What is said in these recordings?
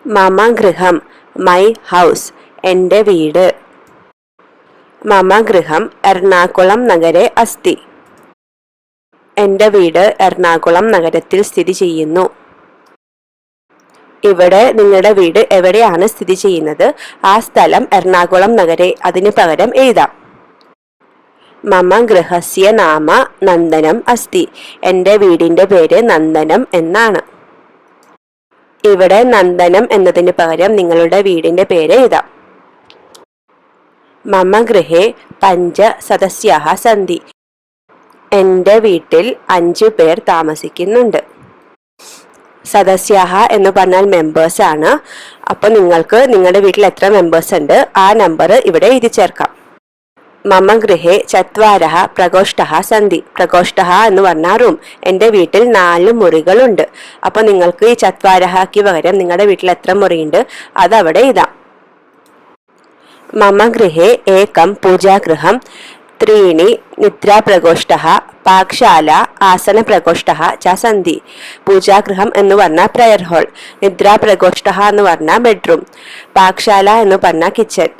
മമ ഗൃഹം my house എൻ്റെ വീട്. മമ ഗൃഹം എറണാകുളം നഗരെ അസ്തി എൻ്റെ വീട് എറണാകുളം നഗരത്തിൽ സ്ഥിതി ചെയ്യുന്നു. ഇവിടെ നിങ്ങളുടെ വീട് എവിടെയാണ് സ്ഥിതി ചെയ്യുന്നത്, ആ സ്ഥലം എറണാകുളം നഗരെ അതിനു പകരം എഴുതാം. മമ ഗൃഹസ്യ നാമ നന്ദനം അസ്തി എൻ്റെ വീടിന്റെ പേര് നന്ദനം എന്നാണ്. ഇവിടെ നന്ദനം എന്നതിന് പകരം നിങ്ങളുടെ വീടിന്റെ പേര് എഴുതാം. മമ ഗൃഹേ പഞ്ച സദസ്യാഹ സന്തി എൻ്റെ വീട്ടിൽ 5 പേർ താമസിക്കുന്നുണ്ട്. സദസ്യാഹ എന്ന് പറഞ്ഞാൽ മെമ്പേഴ്സ് ആണ്. അപ്പൊ നിങ്ങൾക്ക് നിങ്ങളുടെ വീട്ടിൽ എത്ര മെമ്പേഴ്സ് ഉണ്ട് ആ നമ്പർ ഇവിടെ എഴുതി ചേർക്കാം. മമ ഗൃഹേ ചത്വാരഹ പ്രകോഷ്ഠഃ സന്തി പ്രകോഷ്ഠഃ എന്ന് പറഞ്ഞാൽ റൂം. എൻ്റെ വീട്ടിൽ 4 മുറികളുണ്ട്. അപ്പൊ നിങ്ങൾക്ക് ഈ ചത്വാരഹയ്ക്ക് പകരം നിങ്ങളുടെ വീട്ടിൽ എത്ര മുറിയുണ്ട് അത് അവിടെ എഴുതാം. മമ ഗൃഹേ ഏകം പൂജാഗൃഹം 3 നിദ്രാപ്രകോഷ്ഠഃ പാകശാല ആസനപ്രകോഷ്ഠഃ ച സന്തി പൂജാഗൃഹം എന്ന് പറഞ്ഞാൽ പ്രയർ ഹാൾ, നിദ്രാപ്രകോഷ്ഠഃ എന്ന് പറഞ്ഞാൽ ബെഡ്റൂം, പാകശാല എന്ന് പറഞ്ഞാൽ കിച്ചൺ,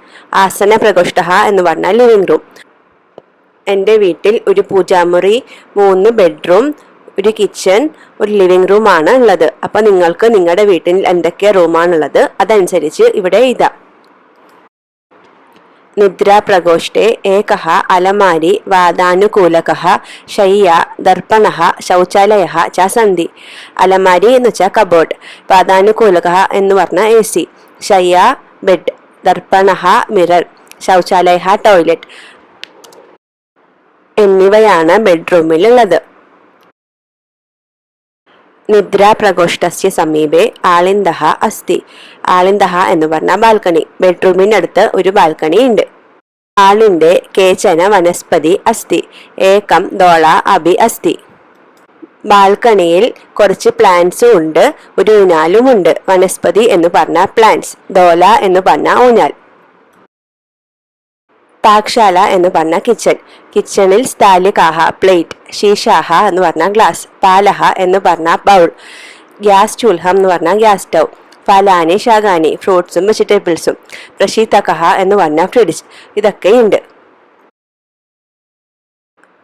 ആസന പ്രകോഷ്ഠഃ എന്ന് പറഞ്ഞാൽ ലിവിംഗ് റൂം. എൻ്റെ വീട്ടിൽ ഒരു പൂജാമുറി, 3 ബെഡ്റൂം, ഒരു കിച്ചൺ, ഒരു ലിവിംഗ് റൂം ആണ് ഉള്ളത്. അപ്പൊ നിങ്ങൾക്ക് നിങ്ങളുടെ വീട്ടിൽ എന്തൊക്കെ റൂമാണുള്ളത് അതനുസരിച്ച് ഇവിടെ എഴുതാം. നിദ്രാ പ്രകോഷ്ഠേ ഏകഃ അലമാരി വാതാനുകൂലകഃ ശയ്യ ദർപ്പണഃ ശൗചാലയഃ ച സന്തി അലമാരി എന്ന് വെച്ചാൽ കബോർഡ്, വാതാനുകൂലകഃ എന്ന് പറഞ്ഞാൽ AC, ശയ്യ ബെഡ്, ദർപ്പണഃ മിറർ, ശൗചാലയഃ ടോയ്ലറ്റ് എന്നിവയാണ് ബെഡ്റൂമിലുള്ളത്. നിദ്രാ പ്രകോഷ്ഠസ്യ സമീപേ ആളിന്ദഃ അസ്തി ആളിന്ദഃ എന്ന് പറഞ്ഞാൽ ബാൽക്കണി, ബെഡ്റൂമിനടുത്ത് ഒരു ബാൽക്കണി ഉണ്ട്. ആളിന്റെ കേചന വനസ്പതി അസ്തി ഏകം ദോള അഭി അസ്തി ബാൽക്കണിയിൽ കുറച്ച് പ്ലാന്റ്സും ഉണ്ട്, ഒരു ഊഞ്ഞാലും ഉണ്ട്. വനസ്പതി എന്ന് പറഞ്ഞാൽ പ്ലാന്റ്സ്, ദോല എന്ന് പറഞ്ഞാൽ ഊഞ്ഞാൽ. പാകശാല എന്ന് പറഞ്ഞാൽ കിച്ചൺ, കിച്ചണിൽ സ്ഥാലികാഹ പ്ലേറ്റ്, ശീശാഹ എന്ന് പറഞ്ഞാൽ ഗ്ലാസ്, പാലഹ എന്ന് പറഞ്ഞാൽ ബൗൾ, ഗ്യാസ് ചൂൽഹം എന്ന് പറഞ്ഞാൽ ഗ്യാസ് സ്റ്റൗ, ഫലാനി ശാഖാനി ഫ്രൂട്ട്സും വെജിറ്റബിൾസും, പ്രശീതകഹ എന്ന് പറഞ്ഞാൽ ഫ്രിഡ്ജ്, ഇതൊക്കെയുണ്ട്.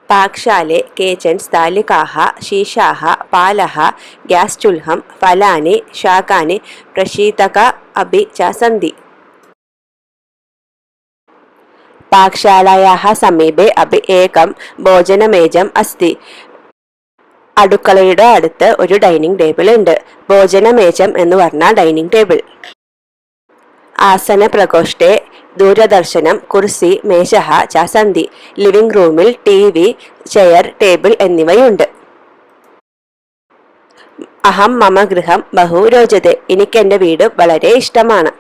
പാകശാലെ കേചൻ സ്ഥാലികാഹ ശീശാഹ പാലഹ ഗ്യാസ് ചൂൽഹം ഫലാനി ശാഖാനി പ്രശീതക അഭി ച സന്തി പാകശാലായാഹ സമീപേ അഭി ഏകം ഭോജനമേജം അസ്തി അടുക്കളയുടെ അടുത്ത് ഒരു ഡൈനിങ് ടേബിൾ ഉണ്ട്. ഭോജനമേജം എന്ന് പറഞ്ഞാൽ ഡൈനിങ് ടേബിൾ. ആസന പ്രകോഷ്ഠേ ദൂരദർശനം കുർസി മേശഃ ച സന്തി ലിവിംഗ് റൂമിൽ TV, ചെയർ, ടേബിൾ എന്നിവയുണ്ട്. അഹം മമ ഗൃഹം ബഹു രോചതേ എനിക്ക് എൻ്റെ വീട് വളരെ ഇഷ്ടമാണ്.